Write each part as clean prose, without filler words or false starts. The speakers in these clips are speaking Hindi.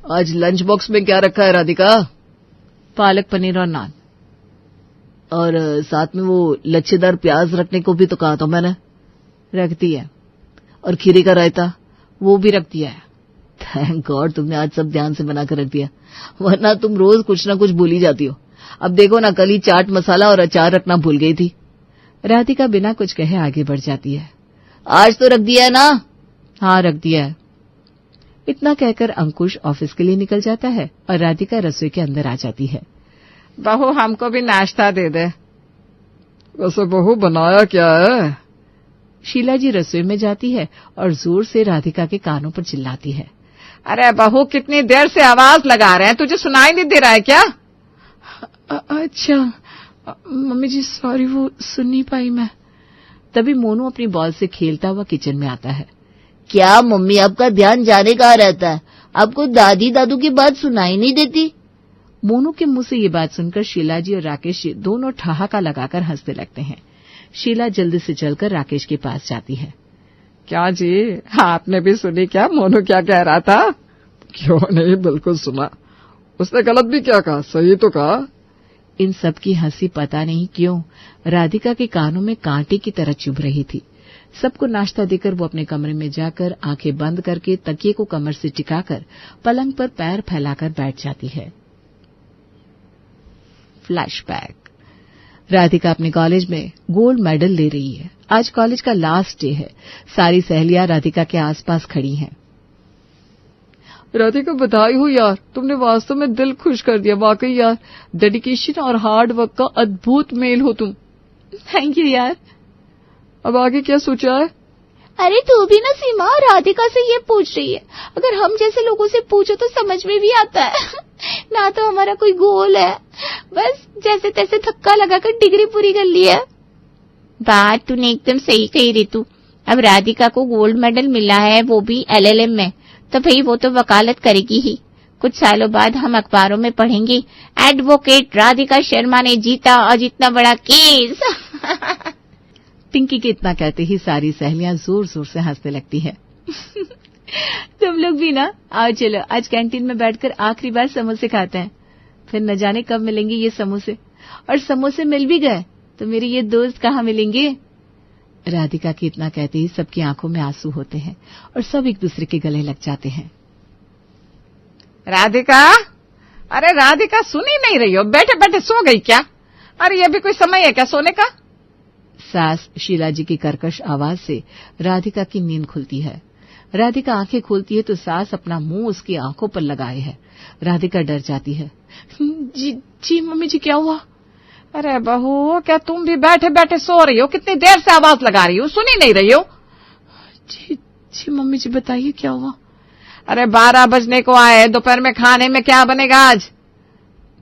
आज लंच बॉक्स में क्या रखा है राधिका? पालक पनीर और नान। और साथ में वो लच्छेदार प्याज रखने को भी तो कहा था मैंने। रख दिया। और खीरे का रायता? वो भी रख दिया है। थैंक गॉड तुमने आज सब ध्यान से बना कर रख दिया, वरना तुम रोज कुछ ना कुछ भूल ही जाती हो। अब देखो ना, कल ही चाट मसाला और अचार रखना भूल गई थी। राधिका बिना कुछ कहे आगे बढ़ जाती है। आज तो रख दिया है ना? हाँ रख दिया है। इतना कहकर अंकुश ऑफिस के लिए निकल जाता है और राधिका रसोई के अंदर आ जाती है। बहू हमको भी नाश्ता दे दे। वैसे बहू बनाया क्या है? शीला जी रसोई में जाती है और जोर से राधिका के कानों पर चिल्लाती है। अरे बहू कितनी देर से आवाज लगा रहे हैं, तुझे सुनाई नहीं दे रहा है क्या? अच्छा मम्मी जी सॉरी, वो सुन नहीं पाई मैं। तभी मोनू अपनी बॉल से खेलता हुआ किचन में आता है। क्या मम्मी आपका ध्यान जाने कहाँ रहता है? आपको दादी दादू की बात सुनाई नहीं देती? मोनू के मुंह से ये बात सुनकर शीला जी और राकेश जी दोनों ठहाका लगाकर हंसने लगते हैं। शीला जल्दी से चलकर राकेश के पास जाती है। क्या जी, आपने भी सुनी क्या मोनू क्या कह रहा था? क्यों नहीं, बिल्कुल सुना। उसने गलत भी क्या कहा, सही तो कहा। इन सब की हंसी पता नहीं क्यों राधिका के कानों में कांटे की तरह चुभ रही थी। सबको नाश्ता देकर वो अपने कमरे में जाकर आंखें बंद करके तकिए को कमर से टिकाकर पलंग पर पैर फैलाकर बैठ जाती है। फ्लैशबैक। राधिका अपने कॉलेज में गोल्ड मेडल ले रही है। आज कॉलेज का लास्ट डे है। सारी सहेलियां राधिका के आसपास खड़ी हैं। राधिका बधाई हो यार, तुमने वास्तव में दिल खुश कर दिया। वाकई यार, डेडिकेशन और हार्ड वर्क का अद्भुत मेल हो तुम। थैंक यू यार। अब आगे क्या सोचा है? अरे तू भी ना सीमा राधिका से ये पूछ रही है। अगर हम जैसे लोगों से पूछो तो समझ में भी आता है। ना तो हमारा कोई गोल है, बस जैसे तैसे धक्का लगाकर डिग्री पूरी कर ली है। बात तूने एकदम सही कही रितु। अब राधिका को गोल्ड मेडल मिला है, वो भी LLM में, तो भाई वो तो वकालत करेगी ही। कुछ सालों बाद हम अखबारों में पढ़ेंगे, एडवोकेट राधिका शर्मा ने जीता और इतना बड़ा केस। पिंकी के इतना कहते ही सारी सहेलियां जोर जोर से हंसने लगती है। तुम लोग भी ना आओ, चलो आज कैंटीन में बैठकर आखिरी बार समोसे खाते हैं। फिर न जाने कब मिलेंगे ये समोसे, और समोसे मिल भी गए तो मेरे ये दोस्त कहाँ मिलेंगे। राधिका के इतना कहते ही सबकी आंखों में आंसू होते हैं और सब एक दूसरे के गले लग जाते हैं। राधिका, अरे राधिका सुन ही नहीं रही हो, बैठे बैठे सो गई क्या? अरे ये भी कोई समय है क्या सोने का? सास शीला जी की कर्कश आवाज से राधिका की नींद खुलती है। राधिका आंखें खोलती है तो सास अपना मुंह उसकी आंखों पर लगाए है। राधिका डर जाती है। जी मम्मी जी क्या हुआ? अरे बहू, क्या तुम भी बैठे बैठे सो रही हो? कितनी देर से आवाज लगा रही हो, सुन ही नहीं रही हो? जी मम्मी जी बताइए क्या हुआ? अरे 12 बजने को आए, दोपहर में खाने में क्या बनेगा आज?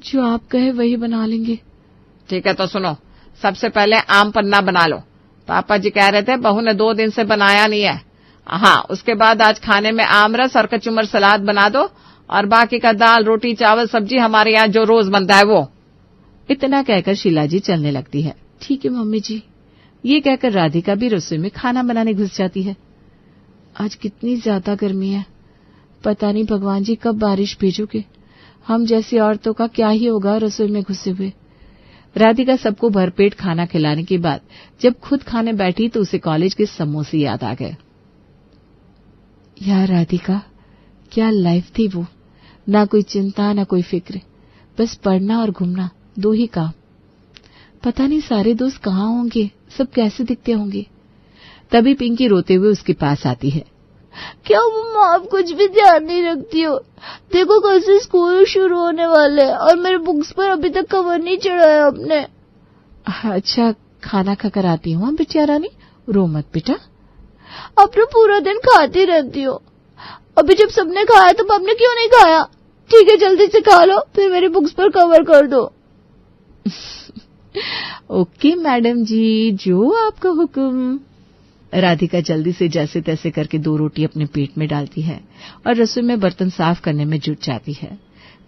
जो आप कहे वही बना लेंगे। ठीक है तो सुनो, सबसे पहले आम पन्ना बना लो। पापा जी कह रहे थे बहू ने 2 दिन से बनाया नहीं है। हाँ, उसके बाद आज खाने में आम रस और कचुम्बर सलाद बना दो, और बाकी का दाल रोटी चावल सब्जी हमारे यहाँ जो रोज बनता है वो। इतना कहकर शीला जी चलने लगती है। ठीक है मम्मी जी। ये कहकर राधिका भी रसोई में खाना बनाने घुस जाती है। आज कितनी ज्यादा गर्मी है, पता नहीं भगवान जी कब बारिश भेजोगे। हम जैसी औरतों का क्या ही होगा रसोई में घुसे हुए। राधिका सबको भरपेट खाना खिलाने के बाद जब खुद खाने बैठी तो उसे कॉलेज के समोसे याद आ गए। यार राधिका, क्या लाइफ थी वो। ना कोई चिंता ना कोई फिक्र, बस पढ़ना और घूमना, 2 ही काम। पता नहीं सारे दोस्त कहाँ होंगे, सब कैसे दिखते होंगे। तभी पिंकी रोते हुए उसके पास आती है। क्या मम्मा आप कुछ भी ध्यान नहीं रखती हो? देखो कल से स्कूल शुरू होने वाले हैं और मेरे बुक्स पर अभी तक कवर नहीं चढ़ा है आपने। अच्छा खाना खाकर आती हूँ बिटिया रानी, रो मत बेटा। अब तो पूरा दिन खाती रहती हो, अभी जब सबने खाया तो आपने क्यों नहीं खाया? ठीक है जल्दी से खा लो, फिर मेरी बुक्स पर कवर कर दो। ओके मैडम जी, जो आपका हुक्म। राधिका जल्दी से जैसे तैसे करके 2 रोटी अपने पेट में डालती है और रसोई में बर्तन साफ करने में जुट जाती है।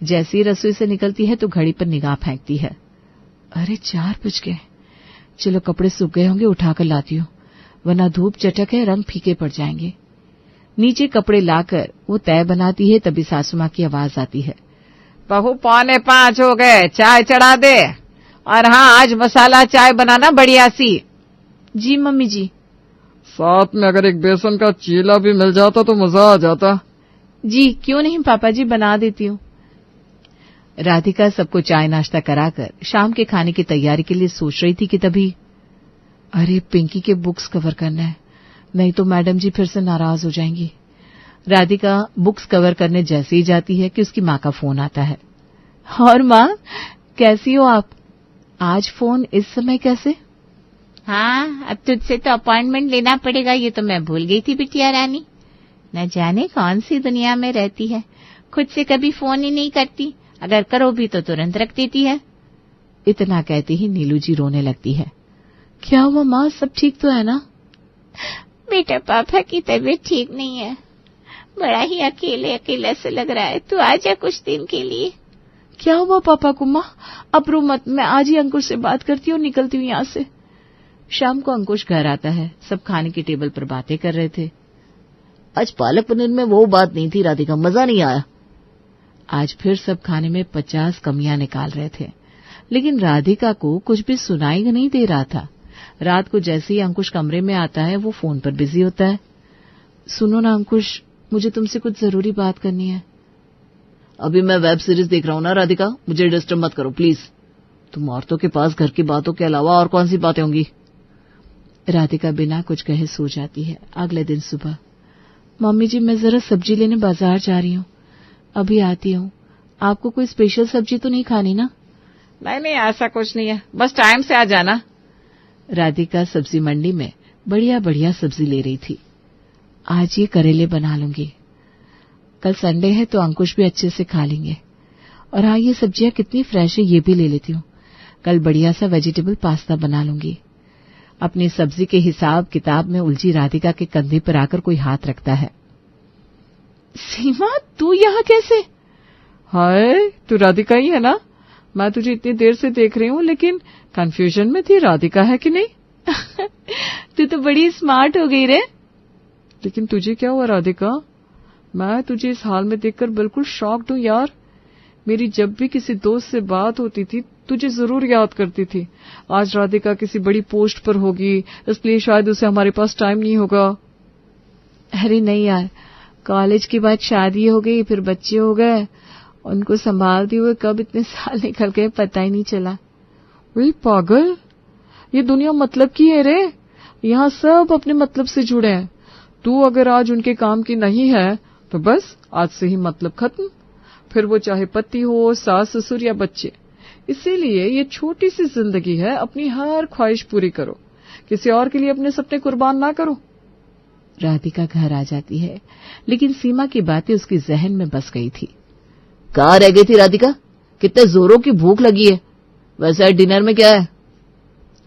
जैसे ही रसोई से निकलती है तो घड़ी पर निगाह फेंकती है। अरे 4 बज गए। चलो कपड़े सूख गए होंगे, उठाकर लाती हूँ, वरना धूप चटक है, रंग फीके पड़ जाएंगे। नीचे कपड़े लाकर वो तय बनाती है, तभी सासू माँ की आवाज आती है। बहू 4:45 हो गए, चाय चढ़ा दे। और हाँ, आज मसाला चाय बनाना बढ़िया सी। जी मम्मी जी। साथ में अगर एक बेसन का चीला भी मिल जाता तो मजा आ जाता। जी क्यों नहीं पापा जी, बना देती हूँ। राधिका सबको चाय नाश्ता कराकर शाम के खाने की तैयारी के लिए सोच रही थी कि तभी अरे पिंकी के बुक्स कवर करना है, नहीं तो मैडम जी फिर से नाराज हो जाएंगी। राधिका बुक्स कवर करने जैसे ही जाती है कि उसकी माँ का फोन आता है। और माँ कैसी हो आप? आज फोन इस समय कैसे? हाँ, अब तुझसे तो अपॉइंटमेंट लेना पड़ेगा, ये तो मैं भूल गई थी बिटिया रानी। न जाने कौन सी दुनिया में रहती है, खुद से कभी फोन ही नहीं करती, अगर करो भी तो तुरंत रख देती है। इतना कहते ही नीलू जी रोने लगती है। क्या हुआ माँ, सब ठीक तो है ना? बेटा पापा की तबीयत ठीक नहीं है, बड़ा ही अकेले अकेला से लग रहा है, तू आ जा कुछ दिन के लिए। क्या हुआ पापा को माँ? अब रो मत, मैं आज ही अंकुश से बात करती हूँ, निकलती हूँ यहाँ से। शाम को अंकुश घर आता है, सब खाने की टेबल पर बातें कर रहे थे। आज पालक पनीर में वो बात नहीं थी राधिका, मजा नहीं आया। आज फिर सब खाने में 50 कमियां निकाल रहे थे, लेकिन राधिका को कुछ भी सुनाई नहीं दे रहा था। रात को जैसे ही अंकुश कमरे में आता है, वो फोन पर बिजी होता है। सुनो ना अंकुश, मुझे तुमसे कुछ जरूरी बात करनी है। अभी मैं वेब सीरीज देख रहा हूँ ना राधिका, मुझे डिस्टर्ब मत करो प्लीज। तुम औरतों के पास घर की बातों के अलावा और कौन सी बातें होंगी? राधिका बिना कुछ कहे सो जाती है। अगले दिन सुबह, मम्मी जी मैं जरा सब्जी लेने बाजार जा रही हूँ, अभी आती हूँ। आपको कोई स्पेशल सब्जी तो नहीं खानी ना? नहीं, ऐसा कुछ नहीं है, बस टाइम से आ जाना। राधिका सब्जी मंडी में बढ़िया बढ़िया सब्जी ले रही थी। आज ये करेले बना लूंगी, कल संडे है तो अंकुश भी अच्छे से खा लेंगे। और हाँ, ये सब्जियां कितनी फ्रेश है ये भी ले लेती हूँ। कल बढ़िया सा वेजिटेबल पास्ता बना लूंगी। अपनी सब्जी के हिसाब किताब में उलझी राधिका के कंधे पर आकर कोई हाथ रखता है। सीमा, तू यहाँ कैसे? हाय, तू राधिका ही है ना? मैं तुझे इतनी देर से देख रही हूँ, लेकिन कंफ्यूजन में थी राधिका है कि नहीं। तू तो बड़ी स्मार्ट हो गई रे। लेकिन तुझे क्या हुआ राधिका? मैं तुझे इस हाल में देखकर बिल्कुल शॉक्ड हूँ यार। मेरी जब भी किसी दोस्त से बात होती थी तुझे जरूर याद करती थी। आज राधिका किसी बड़ी पोस्ट पर होगी, इसलिए शायद उसे हमारे पास टाइम नहीं होगा। अरे नहीं यार, कॉलेज के बाद शादी हो गई, फिर बच्चे हो गए, उनको संभालते हुए कब इतने साल निकल गए पता ही नहीं चला। वही पागल, ये दुनिया मतलब की है रे। यहाँ सब अपने मतलब से जुड़े हैं। तू अगर आज उनके काम की नहीं है तो बस आज से ही मतलब खत्म, फिर वो चाहे पति हो, सास ससुर या बच्चे। इसीलिए ये छोटी सी जिंदगी है, अपनी हर ख्वाहिश पूरी करो, किसी और के लिए अपने सपने कुर्बान ना करो। राधिका घर आ जाती है, लेकिन सीमा की बातें उसके जहन में बस गई थी। कहाँ रह गई थी राधिका? कितने जोरों की भूख लगी है। वैसे आज डिनर में क्या है?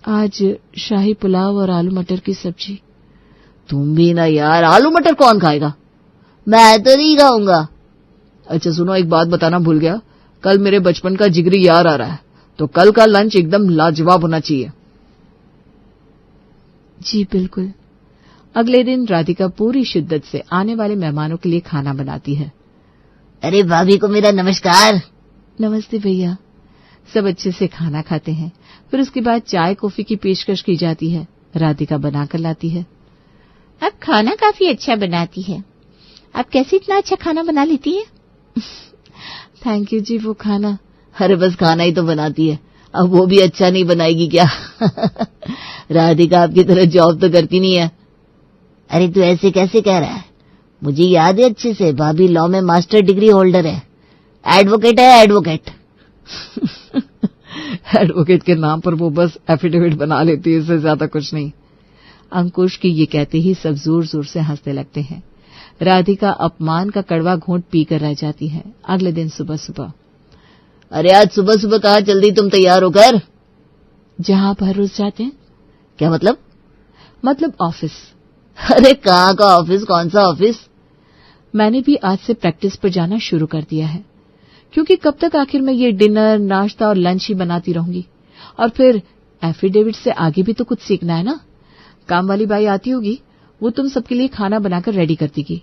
आज शाही पुलाव और आलू मटर की सब्जी। तुम भी ना यार, आलू मटर कौन खाएगा? मैं तो नहीं खाऊंगा। अच्छा सुनो, एक बात बताना भूल गया, कल मेरे बचपन का जिगरी यार आ रहा है, तो कल का लंच एकदम लाजवाब होना चाहिए। जी बिल्कुल। अगले दिन राधिका पूरी शिद्दत से आने वाले मेहमानों के लिए खाना बनाती है। अरे भाभी को मेरा नमस्कार। नमस्ते भैया। सब अच्छे से खाना खाते हैं, फिर उसके बाद चाय कॉफी की पेशकश की जाती है। राधिका बनाकर लाती है। आप खाना काफी अच्छा बनाती है, आप कैसे इतना अच्छा खाना बना लेती है? थैंक यू जी। वो खाना, अरे बस खाना ही तो बनाती है, अब वो भी अच्छा नहीं बनाएगी क्या? राधिका आपकी तरह जॉब तो करती नहीं है। अरे तू ऐसे कैसे कह रहा है? मुझे याद है अच्छे से, भाभी लॉ में मास्टर डिग्री होल्डर है, एडवोकेट है, एडवोकेट। एडवोकेट के नाम पर वो बस एफिडेविट बना लेती है, इससे ज्यादा कुछ नहीं। अंकुश की ये कहते ही सब जोर जोर से हंसने लगते हैं। राधिका अपमान का कड़वा घूंट पीकर रह जाती है। अगले दिन सुबह सुबह, अरे आज सुबह सुबह कहाँ चल दी तुम तैयार होकर? जहां आप हर रोज जाते हैं। क्या मतलब? मतलब ऑफिस। अरे कहाँ का ऑफिस? कौन सा ऑफिस? मैंने भी आज से प्रैक्टिस पर जाना शुरू कर दिया है, क्योंकि कब तक आखिर मैं ये डिनर, नाश्ता और लंच ही बनाती रहूंगी। और फिर एफिडेविट से आगे भी तो कुछ सीखना है ना। काम वाली बाई आती होगी, वो तुम सबके लिए खाना बनाकर रेडी करती की।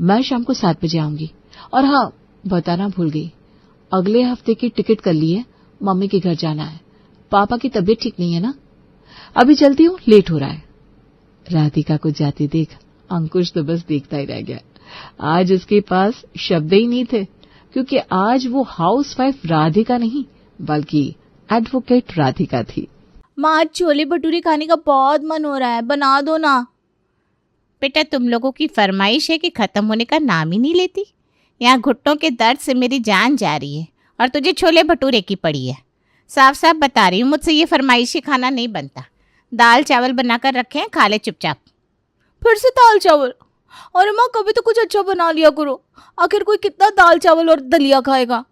मैं शाम को 7 बजे आऊंगी। और हाँ, बताना भूल गई, अगले हफ्ते की टिकट कर ली है, मम्मी के घर जाना है। पापा की तबीयत ठीक नहीं है ना। अभी चलती हूँ, लेट हो रहा है। राधिका को जाते देख अंकुश तो बस देखता ही रह गया। आज उसके पास शब्द ही नहीं थे, क्योंकि आज वो हाउसवाइफ राधिका नहीं बल्कि एडवोकेट राधिका थी। माँ, आज छोले भटूरे खाने का बहुत मन हो रहा है, बना दो ना। बेटा, तुम लोगों की फरमाइश है कि खत्म होने का नाम ही नहीं लेती। यहाँ घुट्टों के दर्द से मेरी जान जा रही है और तुझे छोले भटूरे की पड़ी है। साफ साफ बता रही हूँ, मुझसे ये फरमाइशी खाना नहीं बनता। दाल चावल बनाकर रखे हैं, खा ले चुपचाप। फिर से दाल चावल? अरे माँ, कभी तो कुछ अच्छा बना लिया करो। आखिर कोई कितना दाल चावल और दलिया खाएगा।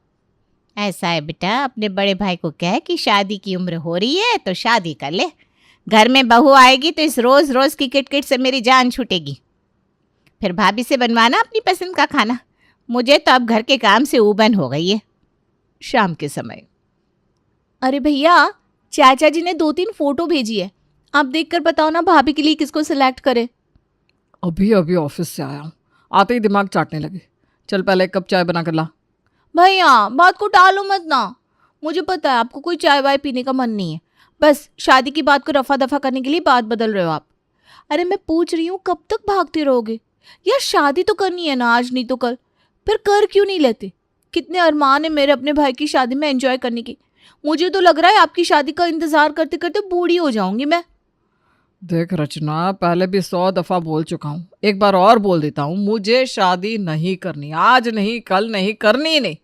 ऐसा है बेटा, अपने बड़े भाई को कह कि शादी की उम्र हो रही है तो शादी कर ले। घर में बहू आएगी तो इस रोज रोज की किटकिट से मेरी जान छूटेगी। फिर भाभी से बनवाना अपनी पसंद का खाना। मुझे तो अब घर के काम से ऊबन हो गई है। शाम के समय, अरे भैया, चाचा जी ने 2-3 फोटो भेजी है, आप देखकर बताओ ना भाभी के लिए किसको सिलेक्ट करे। अभी अभी ऑफिस से आया हूँ, आते ही दिमाग चाटने लगे। चल पहले एक कप चाय बना कर ला। भैया, बात को टालो मत ना। मुझे पता है आपको कोई चाय वाय पीने का मन नहीं है, बस शादी की बात को रफा दफा करने के लिए बात बदल रहे हो आप। अरे मैं पूछ रही हूँ, कब तक भागते रहोगे? यार शादी तो करनी है ना, आज नहीं तो कल। फिर कर क्यों नहीं लेते? कितने अरमान है मेरे अपने भाई की शादी में एंजॉय करने की। मुझे तो लग रहा है आपकी शादी का इंतजार करते करते बूढ़ी हो जाऊंगी मैं। देख रचना, पहले भी 100 दफा बोल चुका हूँ, एक बार और बोल देता हूँ, मुझे शादी नहीं करनी, आज नहीं, कल नहीं, करनी ही नहीं।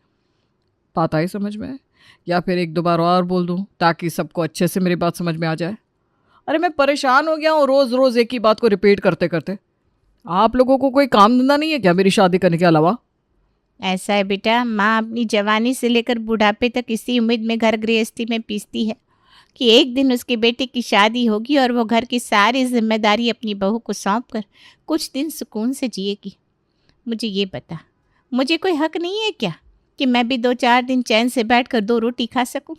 बात आई समझ में? या फिर 1-2 बार और बोल दूँ ताकि सबको अच्छे से मेरी बात समझ में आ जाए? अरे मैं परेशान हो गया हूँ रोज रोज एक ही बात को रिपीट करते करते। आप लोगों को कोई काम धंधा नहीं है क्या मेरी शादी करने के अलावा? ऐसा है बेटा, माँ अपनी जवानी से लेकर बुढ़ापे तक इसी उम्मीद में घर गृहस्थी में पीसती है कि एक दिन उसके बेटे की शादी होगी और वो घर की सारी जिम्मेदारी अपनी बहू को सौंप कर कुछ दिन सुकून से जिएगी। मुझे ये बता, मुझे कोई हक नहीं है क्या कि मैं भी 2-4 दिन चैन से बैठकर 2 रोटी खा सकूं?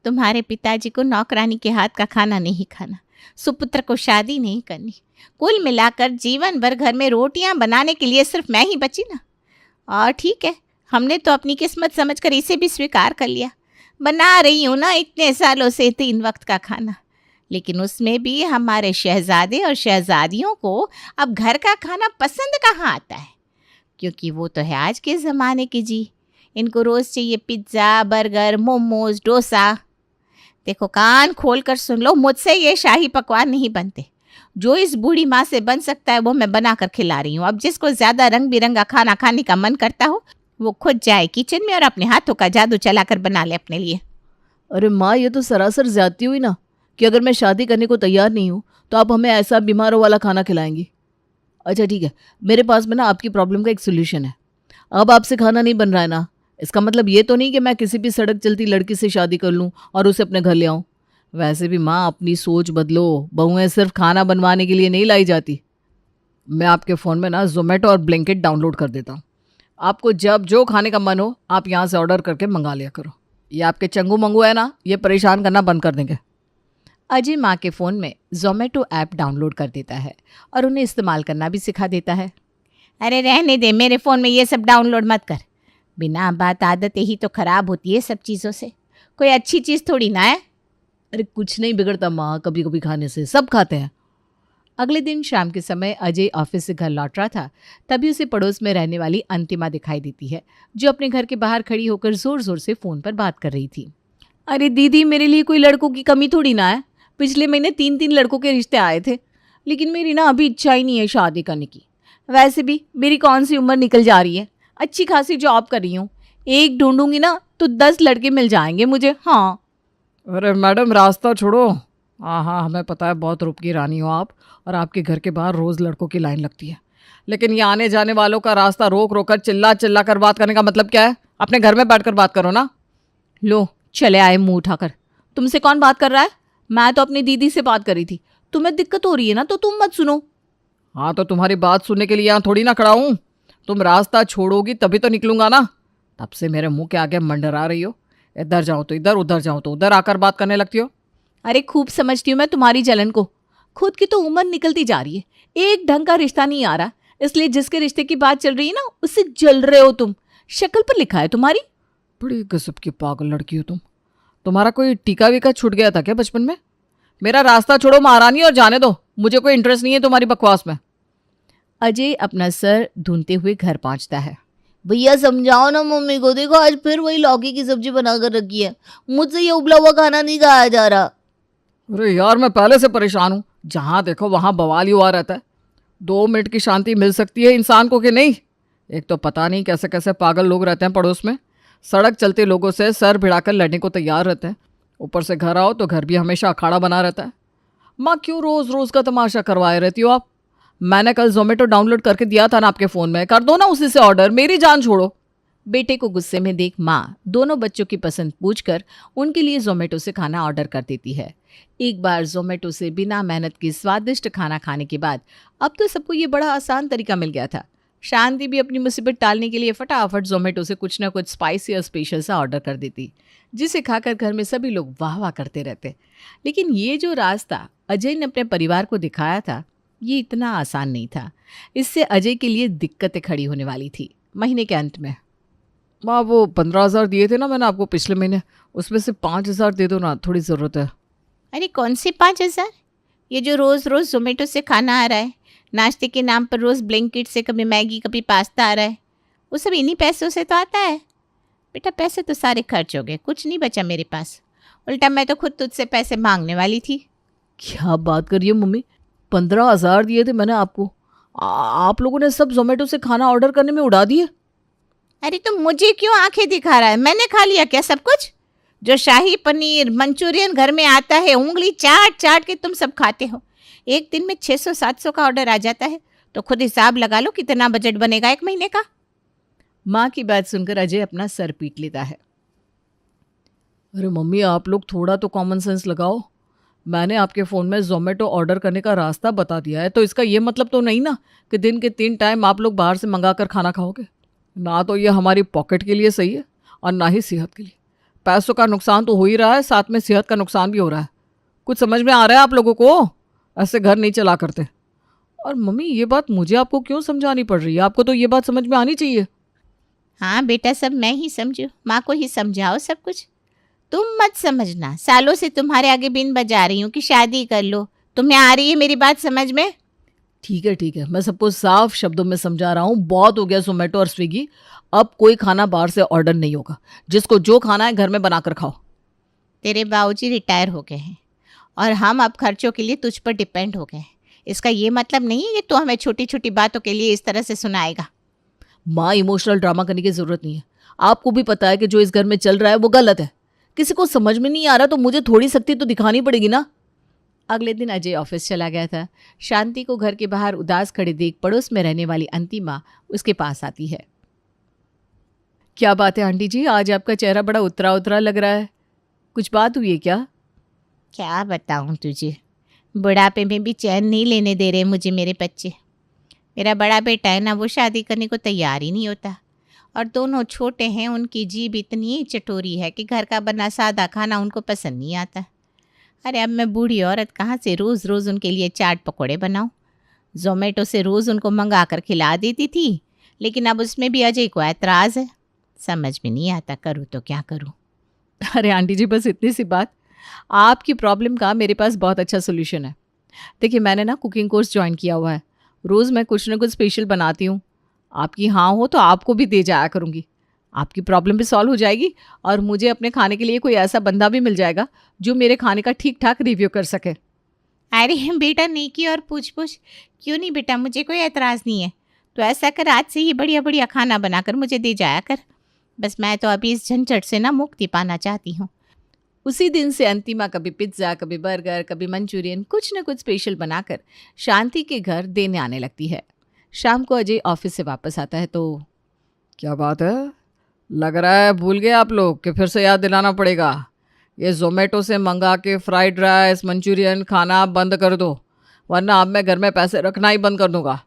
तुम्हारे पिताजी को नौकरानी के हाथ का खाना नहीं खाना, सुपुत्र को शादी नहीं करनी, कुल मिलाकर जीवन भर घर में रोटियां बनाने के लिए सिर्फ मैं ही बची ना। और ठीक है, हमने तो अपनी किस्मत समझकर इसे भी स्वीकार कर लिया। बना रही हूँ ना इतने सालों से 3 वक्त का खाना, लेकिन उसमें भी हमारे शहजादे और शहजादियों को अब घर का खाना पसंद कहाँ आता है, क्योंकि वो तो है आज के ज़माने की जी। इनको रोज़ चाहिए पिज्ज़ा, बर्गर, मोमोज, डोसा। देखो, कान खोल कर सुन लो, मुझसे ये शाही पकवान नहीं बनते। जो इस बूढ़ी माँ से बन सकता है वो मैं बना कर खिला रही हूँ। अब जिसको ज़्यादा रंग बिरंगा खाना खाने का मन करता हो वो खुद जाए किचन में और अपने हाथों का जादू चलाकर बना ले अपने लिए। अरे माँ, ये तो सरासर ज्यादती हुई ना कि अगर मैं शादी करने को तैयार नहीं हूँ तो आप हमें ऐसा बीमारों वाला खाना खिलाएंगी। अच्छा ठीक है, मेरे पास में ना आपकी प्रॉब्लम का एक सोल्यूशन है। अब आपसे खाना नहीं बन रहा है ना, इसका मतलब ये तो नहीं कि मैं किसी भी सड़क चलती लड़की से शादी कर लूँ और उसे अपने घर ले आऊँ। वैसे भी माँ, अपनी सोच बदलो, बहुएं सिर्फ खाना बनवाने के लिए नहीं लाई जाती। मैं आपके फ़ोन में ना ज़ोमैटो और ब्लिंकिट डाउनलोड कर देता हूँ। आपको जब जो खाने का मन हो आप यहाँ से ऑर्डर करके मंगा लिया करो। ये आपके चंगू मंगू है ना, ये परेशान करना बंद कर देंगे। अजय माँ के फ़ोन में ज़ोमैटो ऐप डाउनलोड कर देता है और उन्हें इस्तेमाल करना भी सिखा देता है। अरे रहने दे, मेरे फ़ोन में ये सब डाउनलोड मत कर। बिना बात आदतें ही तो ख़राब होती है सब चीज़ों से, कोई अच्छी चीज़ थोड़ी ना है। अरे कुछ नहीं बिगड़ता माँ, कभी कभी खाने से, सब खाते हैं। अगले दिन शाम के समय अजय ऑफिस से घर लौट रहा था, तभी उसे पड़ोस में रहने वाली अंतिमा दिखाई देती है, जो अपने घर के बाहर खड़ी होकर जोर जोर से फ़ोन पर बात कर रही थी। अरे दीदी, मेरे लिए कोई लड़कों की कमी थोड़ी ना है। पिछले महीने 3-3 लड़कों के रिश्ते आए थे, लेकिन मेरी ना अभी इच्छा ही नहीं है शादी करने की। वैसे भी मेरी कौन सी उम्र निकल जा रही है, अच्छी खासी जॉब कर रही हूँ, एक ढूंढूंगी ना तो 10 लड़के मिल जाएंगे मुझे। हाँ। अरे मैडम, रास्ता छोड़ो। हाँ, हमें पता है बहुत रूप की रानी हो आप, और आपके घर के बाहर रोज़ लड़कों की लाइन लगती है, लेकिन ये आने जाने वालों का रास्ता रोक रोक कर चिल्ला चिल्ला कर बात करने का मतलब क्या है? अपने घर में बैठकर बात करो ना। लो चले आए मुंह उठाकर। तुमसे कौन बात कर रहा है? मैं तो अपनी दीदी से बात कर रही थी। तुम्हें दिक्कत हो रही है ना तो तुम मत सुनो। हाँ, तो तुम्हारी बात सुनने के लिए यहाँ थोड़ी ना खड़ा हूँ। तुम रास्ता छोड़ोगी तभी तो निकलूंगा ना। तब से मेरे मुंह के आगे मंडरा रही हो, इधर जाओ तो इधर, उधर जाओ तो उधर आकर बात करने लगती हो। अरे खूब समझती हूँ मैं तुम्हारी जलन को। खुद की तो उम्र निकलती जा रही है, एक ढंग का रिश्ता नहीं आ रहा, इसलिए जिसके रिश्ते की बात चल रही है ना उससे जल रहे हो तुम। शक्ल पर लिखा है तुम्हारी। बड़ी गजब की पागल लड़की हो तुम। तुम्हारा कोई टीका वीका छूट गया था क्या बचपन में? मेरा रास्ता छोड़ो महारानी और जाने दो, मुझे कोई इंटरेस्ट नहीं है तुम्हारी बकवास में। अजय अपना सर ढूंढते हुए घर पहुंचता है। भैया समझाओ ना मम्मी को, देखो आज फिर वही लौकी की सब्जी बनाकर रखी है, मुझसे ये उबला हुआ खाना नहीं खाया जा रहा। अरे यार मैं पहले से परेशान हूँ, जहाँ देखो वहाँ बवाल ही हुआ रहता है। 2 मिनट की शांति मिल सकती है इंसान को कि नहीं? एक तो पता नहीं कैसे कैसे पागल लोग रहते हैं पड़ोस में, सड़क चलते लोगों से सर भिड़ाकर लड़ने को तैयार रहते हैं। ऊपर से घर आओ तो घर भी हमेशा अखाड़ा बना रहता है। माँ क्यों रोज रोज का तमाशा करवाए रहती हो आप? मैंने कल जोमेटो डाउनलोड करके दिया था ना आपके फ़ोन में, कर दो ना उसी से ऑर्डर, मेरी जान छोड़ो। बेटे को गुस्से में देख माँ दोनों बच्चों की पसंद पूछकर उनके लिए जोमेटो से खाना ऑर्डर कर देती है। एक बार जोमेटो से बिना मेहनत के स्वादिष्ट खाना खाने के बाद अब तो सबको ये बड़ा आसान तरीका मिल गया था। शांति भी अपनी मुसीबत टालने के लिए फटाफट जोमेटो से कुछ ना कुछ स्पाइसी और स्पेशल सा ऑर्डर कर देती, जिसे खाकर घर में सभी लोग वाह वाह करते रहते। लेकिन ये जो रास्ता अजय ने अपने परिवार को दिखाया था ये इतना आसान नहीं था। इससे अजय के लिए दिक्कतें खड़ी होने वाली थी। महीने के अंत में माँ वो 15,000 दिए थे ना मैंने आपको पिछले महीने, उसमें से 5,000 दे दो ना, थोड़ी ज़रूरत है। अरे कौन से 5,000? ये जो रोज़ रोज़ जोमेटो से खाना आ रहा है, नाश्ते के नाम पर रोज़ ब्लिंकिट से कभी मैगी कभी पास्ता आ रहा है, वो सब इन्हीं पैसों से तो आता है। बेटा पैसे तो सारे खर्च हो गए, कुछ नहीं बचा मेरे पास। उल्टा मैं तो खुद तुझसे पैसे मांगने वाली थी। क्या बात कर रही हो मम्मी? 15,000 दिए थे मैंने आपको, आप लोगों ने सब जोमेटो से खाना ऑर्डर करने में उड़ा दिए। अरे तो मुझे क्यों आंखें दिखा रहा है? मैंने खा लिया क्या सब कुछ? जो शाही पनीर मंचूरियन घर में आता है उंगली चाट चाट के तुम सब खाते हो। एक दिन में 600-700 का ऑर्डर आ जाता है, तो खुद हिसाब लगा लो कितना बजट बनेगा 1 महीने का। माँ की बात सुनकर अजय अपना सर पीट लेता है। अरे मम्मी आप लोग थोड़ा तो कॉमन सेंस लगाओ। मैंने आपके फ़ोन में जोमेटो ऑर्डर करने का रास्ता बता दिया है, तो इसका ये मतलब तो नहीं ना कि दिन के 3 टाइम आप लोग बाहर से मंगा कर खाना खाओगे। ना तो ये हमारी पॉकेट के लिए सही है और ना ही सेहत के लिए। पैसों का नुकसान तो हो ही रहा है, साथ में सेहत का नुकसान भी हो रहा है। कुछ समझ में आ रहा है आप लोगों को? ऐसे घर नहीं चला करते। और मम्मी ये बात मुझे आपको क्यों समझानी पड़ रही है? आपको तो ये बात समझ में आनी चाहिए। हाँ बेटा सब मैं ही समझू, माँ को ही समझाओ सब कुछ। तुम मत समझना, सालों से तुम्हारे आगे बिन बजा रही हूँ कि शादी कर लो। तुम्हें आ रही है मेरी बात समझ में? ठीक है, मैं सबको साफ शब्दों में समझा रहा हूँ। बहुत हो गया जोमेटो और स्विगी, अब कोई खाना बाहर से ऑर्डर नहीं होगा। जिसको जो खाना है घर में बनाकर खाओ। तेरे बाबूजी रिटायर हो गए हैं और हम अब खर्चों के लिए तुझ पर डिपेंड हो गए हैं। इसका ये मतलब नहीं है कि तू हमें छोटी छोटी बातों के लिए इस तरह से सुनाएगा। माँ इमोशनल ड्रामा करने की जरूरत नहीं है। आपको भी पता है कि जो इस घर में चल रहा है वो गलत है। किसी को समझ में नहीं आ रहा तो मुझे थोड़ी सख्ती तो दिखानी पड़ेगी ना। अगले दिन अजय ऑफिस चला गया था। शांति को घर के बाहर उदास खड़े देख पड़ोस में रहने वाली अंतिमा उसके पास आती है। क्या बात है आंटी जी, आज आपका चेहरा बड़ा उतरा उतरा लग रहा है। कुछ बात हुई है क्या? क्या बताऊं तुझे, बुढ़ापे में भी चैन नहीं लेने दे रहे मुझे मेरे बच्चे। मेरा बड़ा बेटा है ना, वो शादी करने को तैयार ही नहीं होता। और दोनों छोटे हैं, उनकी जीभ इतनी चटोरी है कि घर का बना सादा खाना उनको पसंद नहीं आता। अरे अब मैं बूढ़ी औरत कहाँ से रोज़ रोज़ उनके लिए चाट पकौड़े बनाऊं? जोमेटो से रोज़ उनको मंगा कर खिला देती थी, लेकिन अब उसमें भी अजय को ऐतराज़ है। समझ में नहीं आता करूँ तो क्या करूँ। अरे आंटी जी बस इतनी सी बात। आपकी प्रॉब्लम का मेरे पास बहुत अच्छा सोल्यूशन है। देखिए मैंने ना कुकिंग कोर्स ज्वाइन किया हुआ है। रोज़ मैं कुछ ना कुछ स्पेशल बनाती हूँ। आपकी हाँ हो तो आपको भी दे जाया करूँगी। आपकी प्रॉब्लम भी सॉल्व हो जाएगी और मुझे अपने खाने के लिए कोई ऐसा बंदा भी मिल जाएगा जो मेरे खाने का ठीक ठाक रिव्यू कर सके। अरे बेटा नेकी और पूछ पूछ क्यों नहीं बेटा, मुझे कोई एतराज़ नहीं है। तो ऐसा कर, आज से ही बढ़िया बढ़िया खाना बनाकर मुझे दे जाया कर। बस मैं तो अभी इस झंझट से ना मुक्ति पाना चाहती हूँ। उसी दिन से अंतिमा कभी पिज्ज़ा, कभी बर्गर, कभी मंचूरियन, कुछ न कुछ स्पेशल बनाकर शांति के घर देने आने लगती है। शाम को अजय ऑफिस से वापस आता है तो क्या बात है, लग रहा है भूल गए आप लोग कि फिर से याद दिलाना पड़ेगा। ये जोमेटो से मंगा के फ्राइड राइस मंचूरियन खाना बंद कर दो, वरना अब मैं घर में पैसे रखना ही बंद कर दूंगा।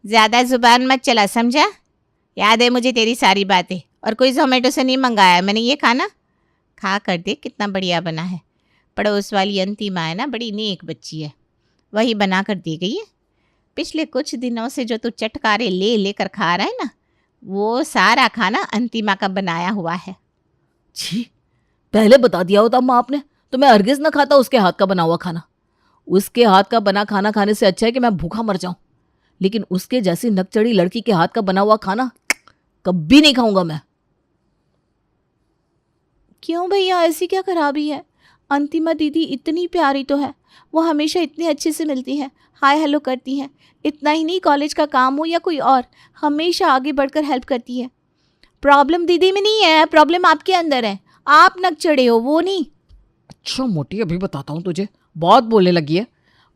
ज़्यादा जुबान मत चला, समझा? याद है मुझे तेरी सारी बातें। और कोई जोमेटो से नहीं मंगाया मैंने ये खाना। खा कर दे कितना बढ़िया बना है। पड़ोस वाली अंतिमा है ना, बड़ी नेक बच्ची है, वही बना कर दी गई है। पिछले कुछ दिनों से जो तू चटकारे ले लेकर खा रहा है ना, वो सारा खाना अंतिमा का बनाया हुआ है। छी, पहले बता दिया होता माँ आपने तो मैं हरगिज न खाता उसके हाथ का बना हुआ खाना। उसके हाथ का बना खाना खाने से अच्छा है कि मैं भूखा मर जाऊं, लेकिन उसके जैसी नकचड़ी लड़की के हाथ का बना हुआ खाना कभी नहीं खाऊंगा मैं। क्यों भैया, ऐसी क्या खराबी है? अंतिमा दीदी इतनी प्यारी तो है, वो हमेशा इतने अच्छे से मिलती है, हाय हेलो करती है। इतना ही नहीं, कॉलेज का काम हो या कोई और, हमेशा आगे बढ़कर हेल्प करती है। प्रॉब्लम दीदी में नहीं है, प्रॉब्लम आपके अंदर है। आप नकचड़े हो, वो नहीं। अच्छा मोटी, अभी बताता हूँ तुझे। बहुत बोलने लगी है,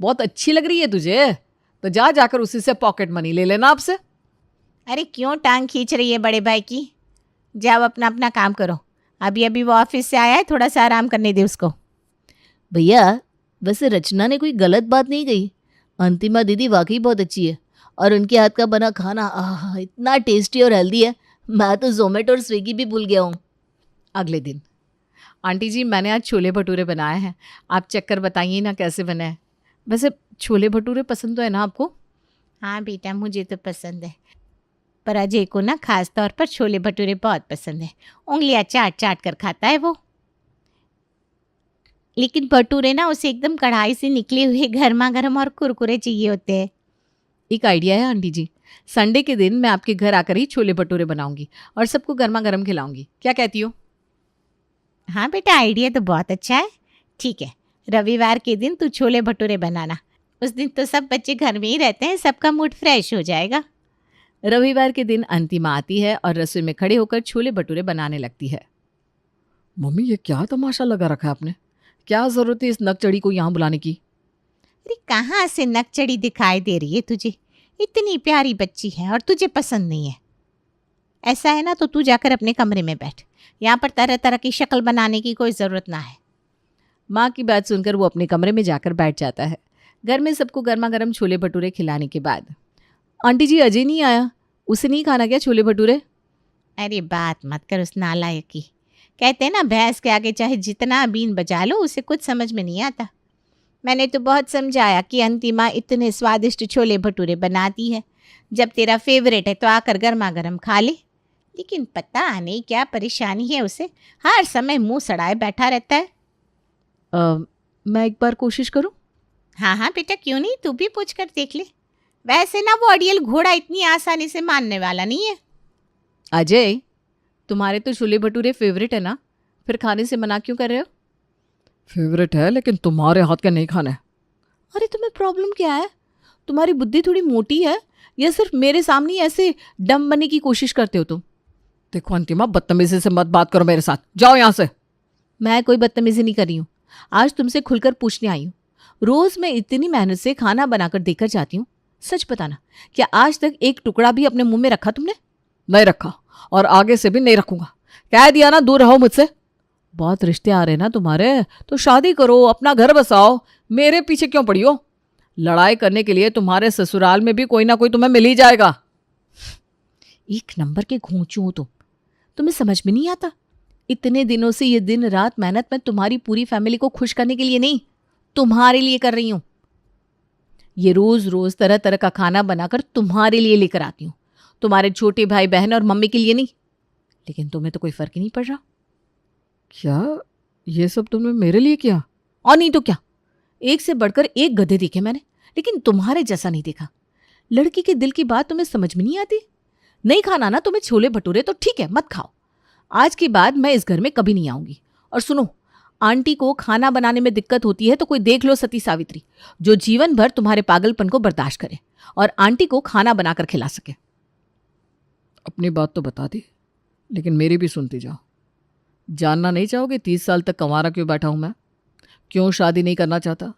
बहुत अच्छी लग रही है तुझे, तो जा जाकर उसी से पॉकेट मनी ले लेना आपसे। अरे क्यों टांग खींच रही है बड़े भाई की? जाओ अपना अपना काम करो। अभी अभी वो ऑफिस से आया है, थोड़ा सा आराम करने दे उसको। भैया वैसे रचना ने कोई गलत बात नहीं कही। अंतिमा दीदी वाकई बहुत अच्छी है और उनके हाथ का बना खाना इतना टेस्टी और हेल्दी है, मैं तो जोमेटो और स्विगी भी भूल गया हूँ। अगले दिन, आंटी जी मैंने आज छोले भटूरे बनाए हैं, आप चेक कर बताइए ना कैसे बने हैं। वैसे छोले भटूरे पसंद तो है ना आपको? हाँ बेटा, मुझे तो पसंद है, पर अजय को ना खास तौर पर छोले भटूरे बहुत पसंद है। उंगलियां चाट चाट कर खाता है वो। लेकिन भटूरे ना उसे एकदम कढ़ाई से निकले हुए गर्मा गर्म और कुरकुरे चाहिए होते हैं। एक आइडिया है आंटी जी, संडे के दिन मैं आपके घर आकर ही छोले भटूरे बनाऊंगी और सबको गर्मा गर्म खिलाऊंगी, क्या कहती हो? हाँ बेटा, आइडिया तो बहुत अच्छा है। ठीक है, रविवार के दिन तू छोले भटूरे बनाना। उस दिन तो सब बच्चे घर में ही रहते हैं, सबका मूड फ्रेश हो जाएगा। रविवार के दिन अंतिमा आती है और रसोई में खड़े होकर छोले भटूरे बनाने लगती है। मम्मी ये क्या तमाशा लगा रखा है आपने? क्या जरूरत है इस नकचड़ी को यहाँ बुलाने की? अरे कहाँ से नकचड़ी दिखाई दे रही है तुझे? इतनी प्यारी बच्ची है और तुझे पसंद नहीं है। ऐसा है ना तो तू जाकर अपने कमरे में बैठ, यहाँ पर तरह तरह की शक्ल बनाने की कोई ज़रूरत ना है। माँ की बात सुनकर वो अपने कमरे में जाकर बैठ जाता है। घर में सबको गर्मा गर्म छोले भटूरे खिलाने के बाद, आंटी जी अजय नहीं आया, उसे नहीं खाना क्या छोले भटूरे? अरे बात मत कर उस नालायक की। कहते हैं ना, भैंस के आगे चाहे जितना बीन बजा लो उसे कुछ समझ में नहीं आता। मैंने तो बहुत समझाया कि अंतिमा इतने स्वादिष्ट छोले भटूरे बनाती है, जब तेरा फेवरेट है तो आकर गर्मा गर्म खा ले। लेकिन पता नहीं क्या परेशानी है उसे, हर समय मुंह सड़ाए बैठा रहता है। मैं एक बार कोशिश करूं? हाँ हाँ बेटा, क्यों नहीं, तू भी पूछ कर देख ले। वैसे ना वो अड़ियल घोड़ा इतनी आसानी से मानने वाला नहीं है। अजय, तुम्हारे तो छोले भटूरे फेवरेट है ना, फिर खाने से मना क्यों कर रहे हो? फेवरेट है लेकिन तुम्हारे हाथ का नहीं खाना है। अरे तुम्हें प्रॉब्लम क्या है? तुम्हारी बुद्धि थोड़ी मोटी है या सिर्फ मेरे सामने ही ऐसे डम बनने की कोशिश करते हो तुम? देखो अंतिमा, बदतमीजी से मत बात करो मेरे साथ, जाओ यहाँ से। मैं कोई बदतमीजी नहीं कर रही हूँ, आज तुमसे खुलकर पूछने आई हूँ। रोज मैं इतनी मेहनत से खाना बनाकर देकर जाती हूँ, सच बताना क्या आज तक एक टुकड़ा भी अपने मुंह में रखा तुमने? नहीं रखा और आगे से भी नहीं रखूंगा। कह दिया ना, दूर रहो मुझसे। बहुत रिश्ते आ रहे ना तुम्हारे, तो शादी करो, अपना घर बसाओ, मेरे पीछे क्यों पड़ी हो? लड़ाई करने के लिए तुम्हारे ससुराल में भी कोई ना कोई तुम्हें मिल ही जाएगा। एक नंबर के घोंचू हो तुम, तुम्हें समझ में नहीं आता? इतने दिनों से ये दिन रात मेहनत मैं तुम्हारी पूरी फैमिली को खुश करने के लिए नहीं, तुम्हारे लिए कर रही हूं। ये रोज रोज तरह तरह का खाना बनाकर तुम्हारे लिए लेकर आती हूँ, तुम्हारे छोटे भाई बहन और मम्मी के लिए नहीं। लेकिन तुम्हें तो कोई फर्क ही नहीं पड़ रहा। क्या ये सब तुमने मेरे लिए किया? और नहीं तो क्या, एक से बढ़कर एक गधे देखे मैंने, लेकिन तुम्हारे जैसा नहीं देखा। लड़की के दिल की बात तुम्हें समझ में नहीं आती। नहीं खाना ना तुम्हें छोले भटूरे तो ठीक है, मत खाओ। आज के बाद मैं इस घर में कभी नहीं आऊंगी। और सुनो, आंटी को खाना बनाने में दिक्कत होती है तो कोई देख लो सती सावित्री, जो जीवन भर तुम्हारे पागलपन को बर्दाश्त करे और आंटी को खाना बनाकर खिला सके। अपनी बात तो बता दी, लेकिन मेरी भी सुनती जाओ। जानना नहीं चाहोगे 30 साल तक कंवारा क्यों बैठा हूं मैं? क्यों शादी नहीं करना चाहता?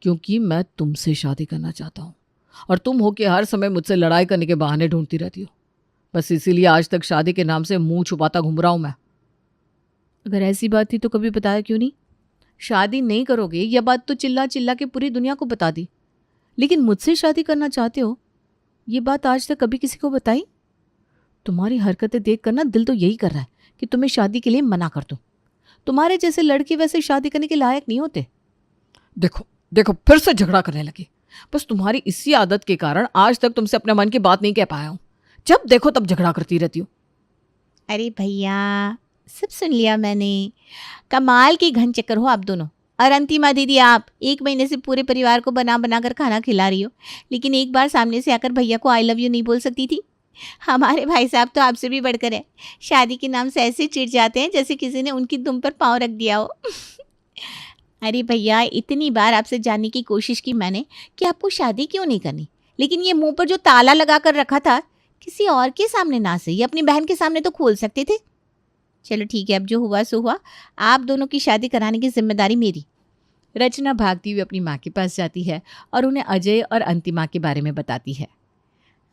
क्योंकि मैं तुमसे शादी करना चाहता हूं और तुम हो कि हर समय मुझसे लड़ाई करने के बहाने ढूंढती रहती हो। बस इसीलिए आज तक शादी के नाम से मुंह छुपाता घूम रहा हूं मैं। अगर ऐसी बात थी तो कभी बताया क्यों नहीं? शादी नहीं करोगे यह बात तो चिल्ला चिल्ला के पूरी दुनिया को बता दी, लेकिन मुझसे शादी करना चाहते हो ये बात आज तक कभी किसी को बताई? तुम्हारी हरकतें देख कर ना दिल तो यही कर रहा है कि तुम्हें शादी के लिए मना कर दूं। तुम्हारे जैसे लड़के वैसे शादी करने के लायक नहीं होते। देखो देखो, फिर से झगड़ा करने लगी। बस तुम्हारी इसी आदत के कारण आज तक तुमसे अपने मन की बात नहीं कह पाया हूं। जब देखो तब झगड़ा करती रहती हूँ। अरे भैया, सब सुन लिया मैंने। कमाल की घन चक्कर हो आप दोनों। और अंतिमा दीदी, आप 1 महीने से पूरे परिवार को बना बना कर खाना खिला रही हो, लेकिन एक बार सामने से आकर भैया को आई लव यू नहीं बोल सकती थी? हमारे भाई साहब तो आपसे भी बढ़कर है। शादी के नाम से ऐसे चिढ़ जाते हैं जैसे किसी ने उनकी दुम पर पाँव रख दिया हो। अरे भैया, इतनी बार आपसे जानने की कोशिश की मैंने कि आपको शादी क्यों नहीं करनी, लेकिन ये मुंह पर जो ताला लगा कर रखा था, किसी और के सामने ना सही अपनी बहन के सामने तो खोल सकते थे। चलो ठीक है, अब जो हुआ सो हुआ। आप दोनों की शादी कराने की जिम्मेदारी मेरी। रचना भागती हुई अपनी माँ के पास जाती है और उन्हें अजय और अंतिमा के बारे में बताती है।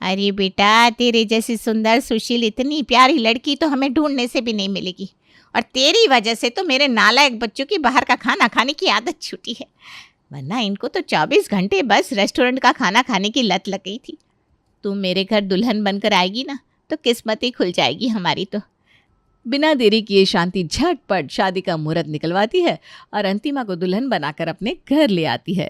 अरे बेटा, तेरे जैसी सुंदर सुशील इतनी प्यारी लड़की तो हमें ढूंढने से भी नहीं मिलेगी, और तेरी वजह से तो मेरे नालायक बच्चों की बाहर का खाना खाने की आदत छूटी है, वरना इनको तो 24 घंटे बस रेस्टोरेंट का खाना खाने की लत लग गई थी। तू मेरे घर दुल्हन बनकर आएगी ना तो किस्मत ही खुल जाएगी हमारी तो। बिना देरी किए शांति झटपट शादी का मुहूर्त निकलवाती है और अंतिमा को दुल्हन बनाकर अपने घर ले आती है।